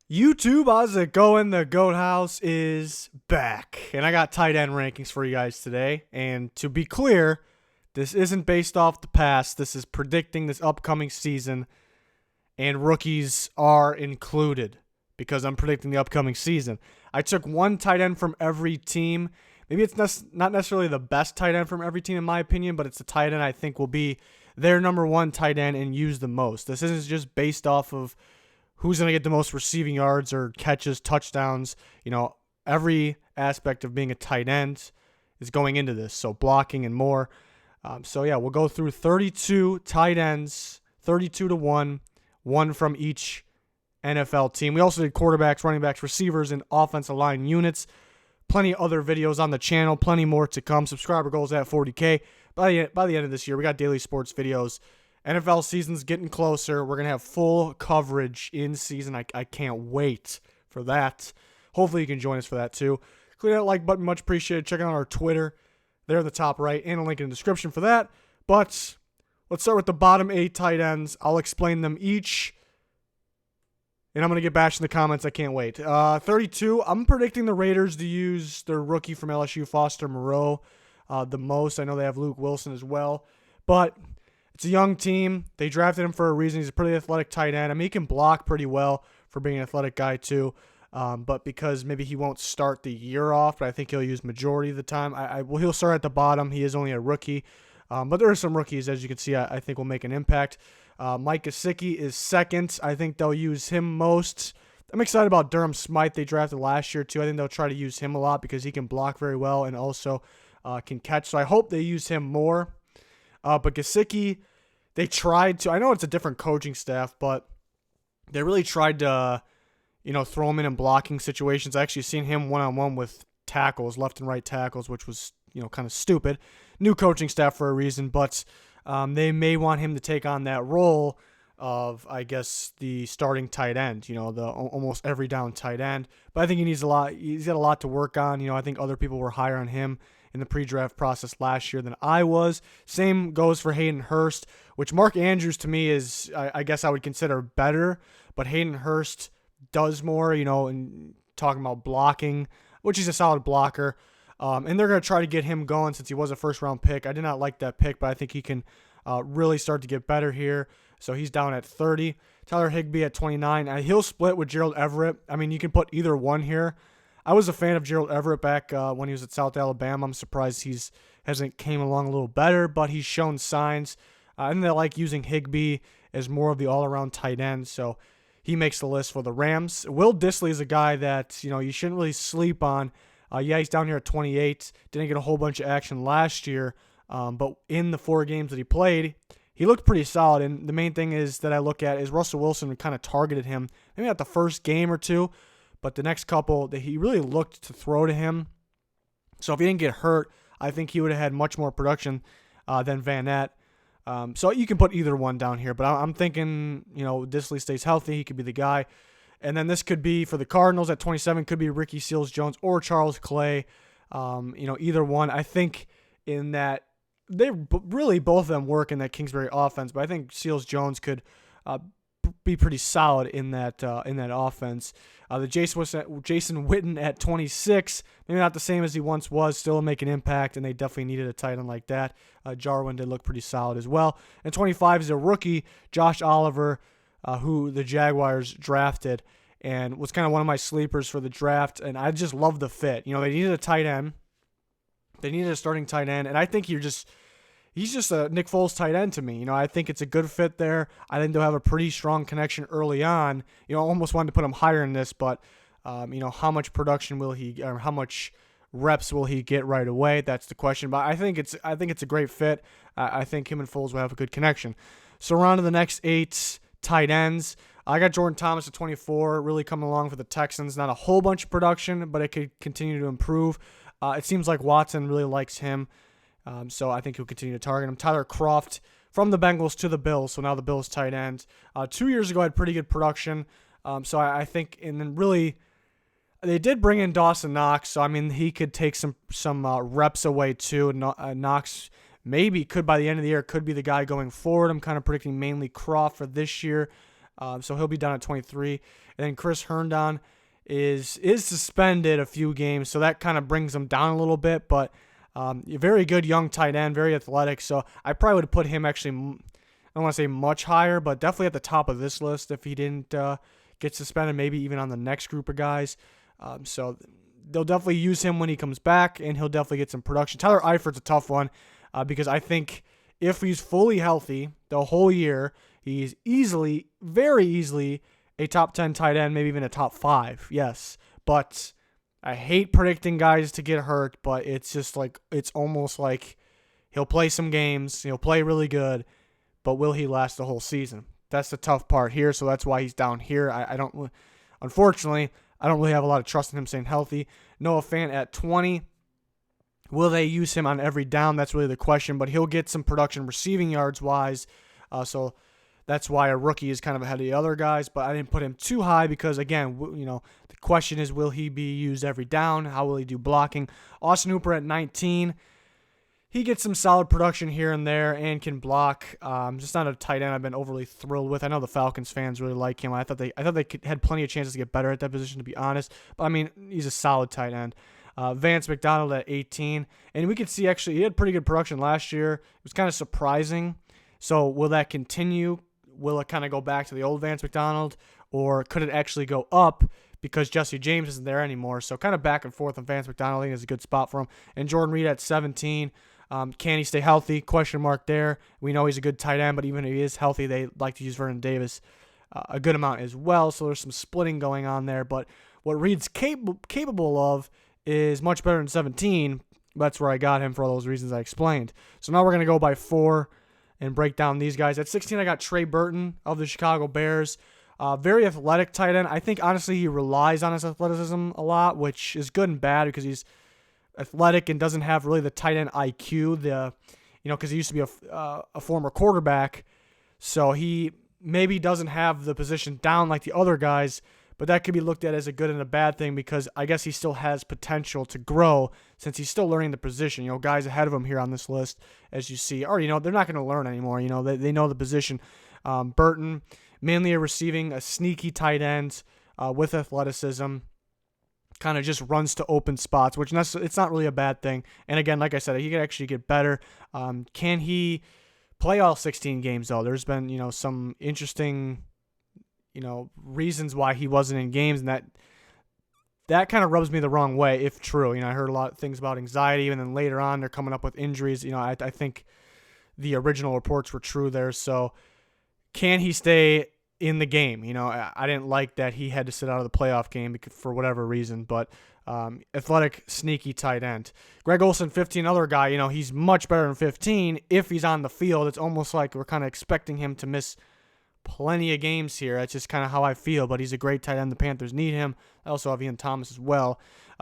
YouTube, how's it going? The Goat House is back. And I got tight end rankings for you guys today. And to be clear, this isn't based off the past. This is predicting this upcoming season. And rookies are included because I'm predicting the upcoming season. I took one tight end from every team. Maybe it's not necessarily the best tight end from every team in my opinion, but it's the tight end I think will be their number one tight end and use the most. This isn't just based off of who's going to get the most receiving yards or catches, touchdowns. Every aspect of being a tight end is going into this, so blocking and more. We'll go through 32 tight ends, 32 to 1, one from each NFL team. We also did quarterbacks, running backs, receivers, and offensive line units. Plenty of other videos on the channel, plenty more to come. Subscriber goals at 40K. By the end of this year, we got daily sports videos. NFL season's getting closer. We're going to have full coverage in season. I can't wait for that. Hopefully you can join us for that too. Click that like button. Much appreciated. Check out our Twitter there in the top right and a link in the description for that. But let's start with the bottom 8 tight ends. I'll explain them each. And I'm going to get bashed in the comments. I can't wait. 32, I'm predicting the Raiders to use their rookie from LSU, Foster Moreau, the most. I know they have Luke Wilson as well. But it's a young team. They drafted him for a reason. He's a pretty athletic tight end. I mean, he can block pretty well for being an athletic guy too. But because maybe he won't start the year off, but I think he'll use majority of the time. He'll start at the bottom. He is only a rookie. But there are some rookies, as you can see, I think will make an impact. Mike Gesicki is second. I think they'll use him most. I'm excited about Durham Smythe they drafted last year too. I think they'll try to use him a lot because he can block very well and also can catch. So I hope they use him more. But Gesicki, they tried to. I know it's a different coaching staff, but they really tried to, throw him in blocking situations. I actually seen him one-on-one with tackles, left and right tackles, which was, kind of stupid. New coaching staff for a reason, but they may want him to take on that role of, I guess, the starting tight end, the almost every down tight end. But I think he needs a lot. He's got a lot to work on. I think other people were higher on him in the pre-draft process last year than I was. Same goes for Hayden Hurst, which Mark Andrews to me is, I guess I would consider better, but Hayden Hurst does more, in talking about blocking, which he's a solid blocker. And they're going to try to get him going since he was a first-round pick. I did not like that pick, but I think he can really start to get better here. So he's down at 30. Tyler Higbee at 29. He'll split with Gerald Everett. I mean, you can put either one here. I was a fan of Gerald Everett back when he was at South Alabama. I'm surprised hasn't came along a little better, but he's shown signs. And they like using Higbee as more of the all-around tight end, so he makes the list for the Rams. Will Dissly is a guy that you shouldn't really sleep on. He's down here at 28. Didn't get a whole bunch of action last year, but in the 4 games that he played, he looked pretty solid. And the main thing is that I look at is Russell Wilson kind of targeted him, maybe not the first game or two, but the next couple, he really looked to throw to him. So if he didn't get hurt, I think he would have had much more production than Van Ness. So you can put either one down here, but I'm thinking, Dissly stays healthy. He could be the guy. And then this could be for the Cardinals at 27, could be Ricky Seals-Jones or Charles Clay. Either one. I think in that they really both of them work in that Kingsbury offense, but I think Seals-Jones could be pretty solid in that offense. The Jason Witten at 26, maybe not the same as he once was, still make an impact, and they definitely needed a tight end like that. Jarwin did look pretty solid as well. And 25 is a rookie, Josh Oliver, who the Jaguars drafted, and was kind of one of my sleepers for the draft, and I just love the fit. They needed a tight end. They needed a starting tight end, and I think he's just a Nick Foles tight end to me. I think it's a good fit there. I think they'll have a pretty strong connection early on. I almost wanted to put him higher in this, but how much production will he, or how much reps will he get right away? That's the question. But I think it's a great fit. I think him and Foles will have a good connection. So around to the next 8 tight ends. I got Jordan Thomas at 24, really coming along for the Texans. Not a whole bunch of production, but it could continue to improve. It seems like Watson really likes him. So I think he'll continue to target him. Tyler Kroft from the Bengals to the Bills, so now the Bills tight end. 2 years ago had pretty good production. So I think, and then really, they did bring in Dawson Knox, so I mean he could take some reps away too. Knox maybe could by the end of the year could be the guy going forward. I'm kind of predicting mainly Kroft for this year. So he'll be down at 23. And then Chris Herndon is suspended a few games, so that kind of brings him down a little bit. But very good young tight end, very athletic. So I probably would put him actually, I don't want to say much higher, but definitely at the top of this list if he didn't get suspended, maybe even on the next group of guys. So they'll definitely use him when he comes back, and he'll definitely get some production. Tyler Eifert's a tough one because I think if he's fully healthy the whole year, he's easily, very easily, a top 10 tight end, maybe even a top 5, yes. But I hate predicting guys to get hurt, but it's just like, it's almost like he'll play some games, he'll play really good, but will he last the whole season? That's the tough part here, so that's why he's down here. Unfortunately, I don't really have a lot of trust in him staying healthy. Noah Fant at 20. Will they use him on every down? That's really the question, but he'll get some production receiving yards wise, so that's why a rookie is kind of ahead of the other guys, but I didn't put him too high because, again, the question is, will he be used every down? How will he do blocking? Austin Hooper at 19. He gets some solid production here and there and can block. Just not a tight end I've been overly thrilled with. I know the Falcons fans really like him. I thought they had plenty of chances to get better at that position, to be honest. But, I mean, he's a solid tight end. Vance McDonald at 18. And we could see, actually, he had pretty good production last year. It was kind of surprising. So will that continue? Will it kind of go back to the old Vance McDonald, or could it actually go up because Jesse James isn't there anymore? So kind of back and forth on Vance McDonald. I think is a good spot for him. And Jordan Reed at 17. Can he stay healthy? Question mark there. We know he's a good tight end, but even if he is healthy, they like to use Vernon Davis a good amount as well. So there's some splitting going on there. But what Reed's capable of is much better than 17. That's where I got him for all those reasons I explained. So now we're going to go by 4 and break down these guys. At 16, I got Trey Burton of the Chicago Bears. Very athletic tight end. I think, honestly, he relies on his athleticism a lot, which is good and bad because he's athletic and doesn't have really the tight end IQ, because he used to be a former quarterback. So he maybe doesn't have the position down like the other guys, but that could be looked at as a good and a bad thing because I guess he still has potential to grow since he's still learning the position. Guys ahead of him here on this list, as you see, already they're not going to learn anymore. They know the position. Burton, mainly a sneaky tight end with athleticism, kind of just runs to open spots, which it's not really a bad thing. And again, like I said, he could actually get better. Can he play all 16 games, though? There's been, some interesting reasons why he wasn't in games, and that kind of rubs me the wrong way, if true. I heard a lot of things about anxiety, and then later on they're coming up with injuries. I think the original reports were true there. So can he stay in the game? I didn't like that he had to sit out of the playoff game for whatever reason, but athletic, sneaky tight end. Greg Olsen, 15, other guy, he's much better than 15 if he's on the field. It's almost like we're kind of expecting him to miss plenty of games here. That's just kind of how I feel, but he's a great tight end. The Panthers need him. I also have Ian Thomas as well.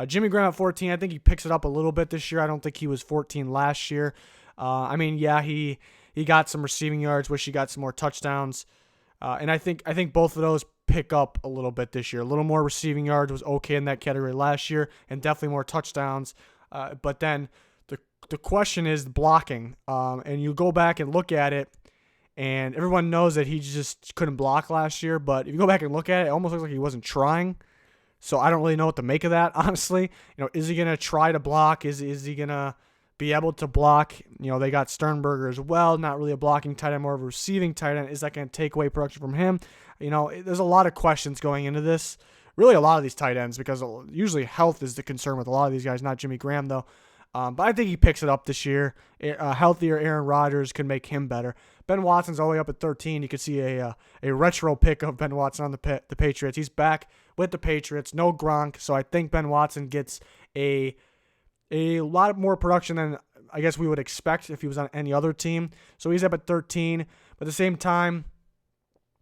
Jimmy Graham at 14, I think he picks it up a little bit this year. I don't think he was 14 last year. He got some receiving yards, wish he got some more touchdowns. And I think both of those pick up a little bit this year. A little more receiving yards was okay in that category last year, and definitely more touchdowns. But then the question is blocking. And you go back and look at it, and everyone knows that he just couldn't block last year. But if you go back and look at it, it almost looks like he wasn't trying. So I don't really know what to make of that, honestly. Is he going to try to block? Is he going to be able to block? They got Sternberger as well, not really a blocking tight end, more of a receiving tight end. Is that going to take away production from him? There's a lot of questions going into this. Really, a lot of these tight ends, because usually health is the concern with a lot of these guys, not Jimmy Graham, though. But I think he picks it up this year. Healthier Aaron Rodgers could make him better. Ben Watson's all the way up at 13. You could see a retro pick of Ben Watson on the Patriots. He's back with the Patriots. No Gronk, so I think Ben Watson gets a lot more production than I guess we would expect if he was on any other team. So he's up at 13. But at the same time,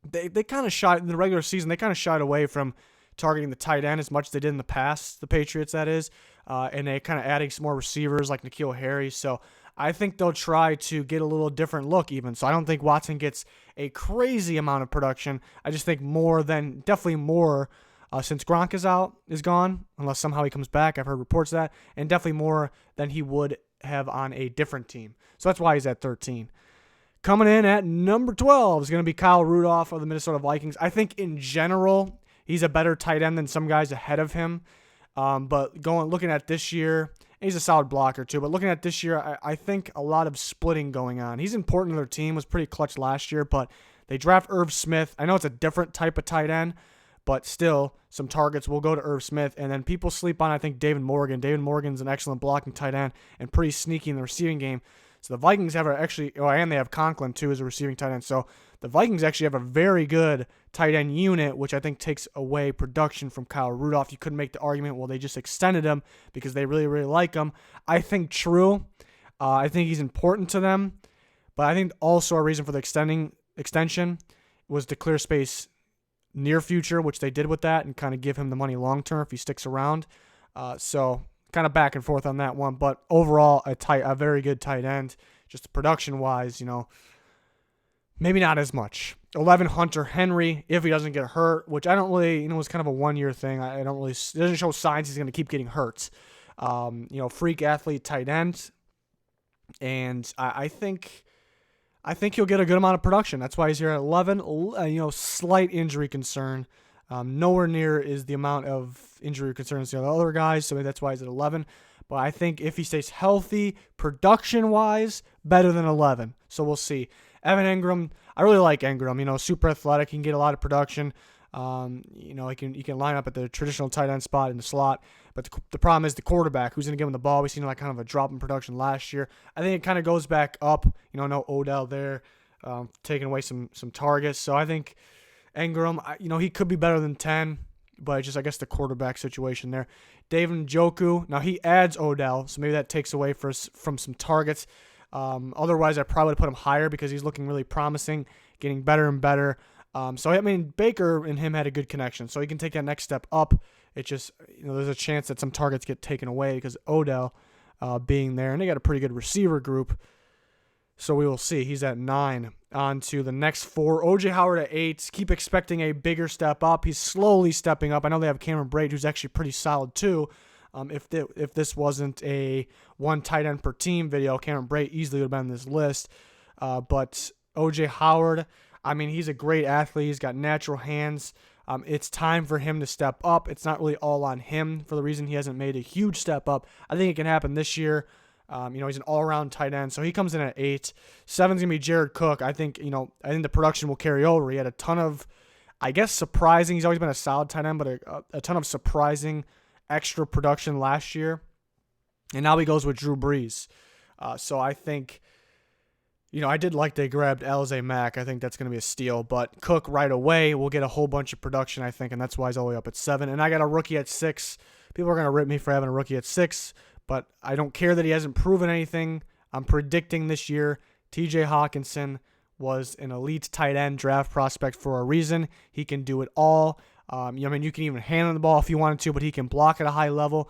they kind of shied in the regular season. They kind of shied away from targeting the tight end as much as they did in the past, the Patriots, that is. And they kind of adding some more receivers like N'Keal Harry. So I think they'll try to get a little different look even. So I don't think Watson gets a crazy amount of production. I just think definitely more since Gronk is gone, unless somehow he comes back. I've heard reports of that. And definitely more than he would have on a different team. So that's why he's at 13. Coming in at number 12 is going to be Kyle Rudolph of the Minnesota Vikings. I think in general, he's a better tight end than some guys ahead of him. But looking at this year, he's a solid blocker too. But looking at this year, I think a lot of splitting going on. He's important to their team, was pretty clutch last year, but they draft Irv Smith. I know it's a different type of tight end, but still, some targets will go to Irv Smith. And then people sleep on, I think, David Morgan. David Morgan's an excellent blocking tight end and pretty sneaky in the receiving game. So the Vikings have and they have Conklin too as a receiving tight end. So the Vikings actually have a very good tight end unit, which I think takes away production from Kyle Rudolph. You couldn't make the argument, well, they just extended him because they really, really like him. I think true. I think he's important to them. But I think also a reason for the extension was to clear space near future, which they did with that, and kind of give him the money long term if he sticks around. So kind of back and forth on that one. But overall, a very good tight end. Just production-wise, maybe not as much. 11, Hunter Henry, if he doesn't get hurt, which I don't really, it's kind of a one-year thing. It doesn't show signs he's going to keep getting hurt. Freak athlete tight end. And I think he'll get a good amount of production. That's why he's here at 11. Slight injury concern. Nowhere near is the amount of injury concerns the other guys, so maybe that's why he's at 11. But I think if he stays healthy, production-wise, better than 11. So we'll see. Evan Engram, I really like Engram. Super athletic. He can get a lot of production. He can line up at the traditional tight end spot in the slot. But the problem is the quarterback. Who's going to give him the ball? We've seen kind of a drop in production last year. I think it kind of goes back up. No Odell there, taking away some targets. So I think Engram, he could be better than 10, but just I guess the quarterback situation there. David Njoku, now he adds Odell, so maybe that takes away from some targets. Otherwise, I probably would put him higher because he's looking really promising, getting better and better. Baker and him had a good connection, so he can take that next step up. It's just, there's a chance that some targets get taken away because Odell being there, and they got a pretty good receiver group. So we will see. He's at 9. On to the next 4. O.J. Howard at 8. Keep expecting a bigger step up. He's slowly stepping up. I know they have Cameron Brate, who's actually pretty solid too. If this wasn't a one tight end per team video, Cameron Brate easily would have been on this list. But O.J. Howard, he's a great athlete. He's got natural hands. It's time for him to step up. It's not really all on him for the reason he hasn't made a huge step up. I think it can happen this year. He's an all-around tight end, so he comes in at 8. 7's going to be Jared Cook. I think the production will carry over. He had a ton of, surprising. He's always been a solid tight end, but a ton of surprising extra production last year. And now he goes with Drew Brees. So I think, I did like they grabbed Alize Mack. I think that's going to be a steal. But Cook right away will get a whole bunch of production, I think, and that's why he's all the way up at 7. And I got a rookie at 6. People are going to rip me for having a rookie at 6. But I don't care that he hasn't proven anything. I'm predicting this year TJ Hockenson was an elite tight end draft prospect for a reason. He can do it all. You can even hand him the ball if you wanted to, but he can block at a high level.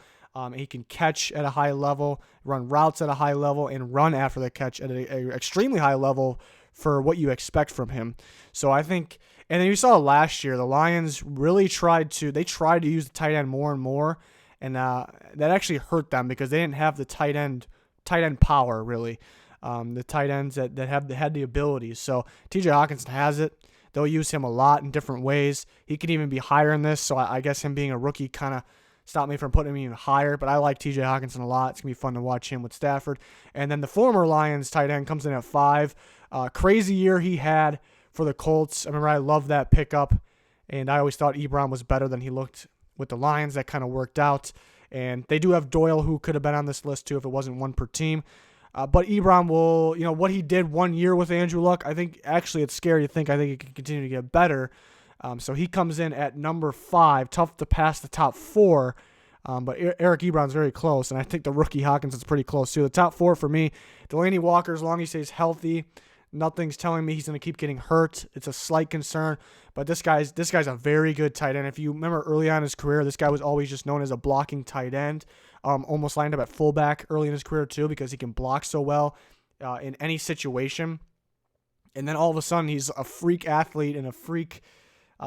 He can catch at a high level, run routes at a high level, and run after the catch at an extremely high level for what you expect from him. So I think, and then you saw last year, the Lions really tried to use the tight end more and more. And that actually hurt them because they didn't have the tight end power, really. The tight ends that had the abilities. So TJ Hockenson has it. They'll use him a lot in different ways. He could even be higher in this, so I guess him being a rookie kind of stopped me from putting him even higher. But I like TJ Hockenson a lot. It's going to be fun to watch him with Stafford. And then the former Lions tight end comes in at 5. Crazy year he had for the Colts. I remember I loved that pickup, and I always thought Ebron was better than he looked with the Lions. That kind of worked out. And they do have Doyle, who could have been on this list too if it wasn't one per team. But Ebron will, what he did 1 year with Andrew Luck, I think actually it's scary to think. I think he can continue to get better. So he comes in at number 5. Tough to pass the top 4. But Eric Ebron's very close. And I think the rookie Hockenson's pretty close too. The top 4 for me, Delanie Walker, as long as he stays healthy. Nothing's telling me he's going to keep getting hurt. It's a slight concern. But this guy's a very good tight end. If you remember early on in his career, this guy was always just known as a blocking tight end. Almost lined up at fullback early in his career too because he can block so well in any situation. And then all of a sudden he's a freak athlete and a freak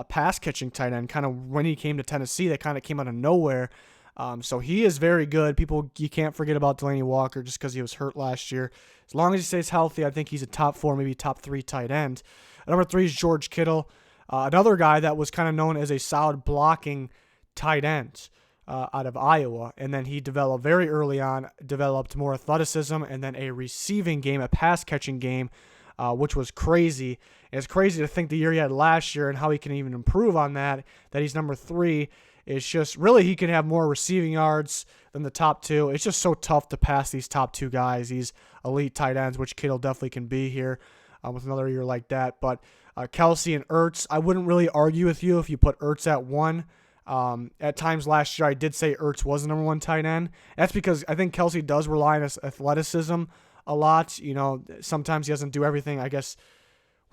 pass-catching tight end. Kind of when he came to Tennessee, that kind of came out of nowhere. So he is very good. You can't forget about Delanie Walker just because he was hurt last year. As long as he stays healthy, I think he's a top 4, maybe top 3 tight end. Number 3 is George Kittle. Another guy that was kind of known as a solid blocking tight end out of Iowa, and then he developed very early on, developed more athleticism, and then a receiving game, a pass-catching game, which was crazy. And it's crazy to think the year he had last year and how he can even improve on that he's number 3. It's just really he can have more receiving yards than the top 2. It's just so tough to pass these top 2 guys, these elite tight ends, which Kittle definitely can be here with another year like that. But Kelce and Ertz, I wouldn't really argue with you if you put Ertz at 1. At times last year, I did say Ertz was the number 1 tight end. That's because I think Kelce does rely on his athleticism a lot. You know, sometimes he doesn't do everything, I guess,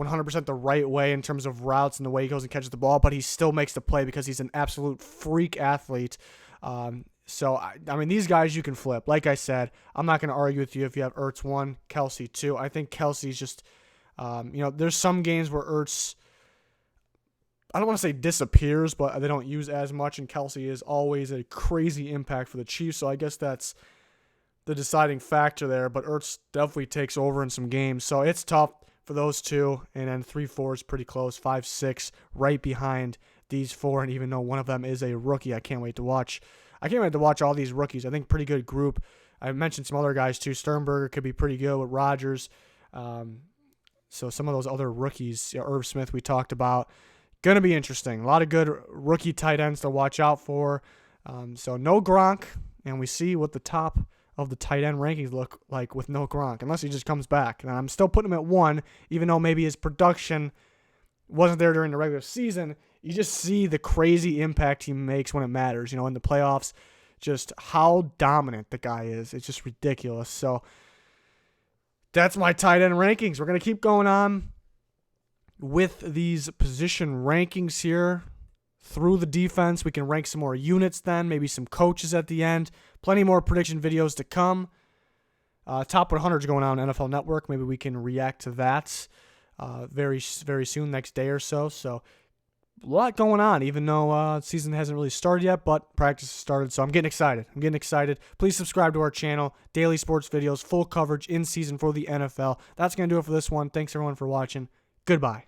100% the right way in terms of routes and the way he goes and catches the ball, but he still makes the play because he's an absolute freak athlete. So, I mean, these guys you can flip. Like I said, I'm not going to argue with you if you have Ertz 1, Kelce 2. I think Kelce's just, there's some games where Ertz, I don't want to say disappears, but they don't use as much, and Kelce is always a crazy impact for the Chiefs, so I guess that's the deciding factor there, but Ertz definitely takes over in some games, so it's tough for those two, and then 3-4 is pretty close, 5-6 right behind these 4, and even though one of them is a rookie, I can't wait to watch all these rookies. I think pretty good group. I mentioned some other guys too. Sternberger could be pretty good with Rodgers, so some of those other rookies, Irv Smith we talked about, going to be interesting. A lot of good rookie tight ends to watch out for. So no Gronk, and we see what the top of the tight end rankings look like with no Gronk, unless he just comes back. And I'm still putting him at 1, even though maybe his production wasn't there during the regular season. You just see the crazy impact he makes when it matters. In the playoffs, just how dominant the guy is. It's just ridiculous. So that's my tight end rankings. We're going to keep going on with these position rankings here through the defense. We can rank some more units then, maybe some coaches at the end. Plenty more prediction videos to come. Top 100 is going on NFL Network. Maybe we can react to that very, very soon, next day or so. So a lot going on, even though season hasn't really started yet, but practice has started, so I'm getting excited. Please subscribe to our channel. Daily sports videos, full coverage in season for the NFL. That's going to do it for this one. Thanks, everyone, for watching. Goodbye.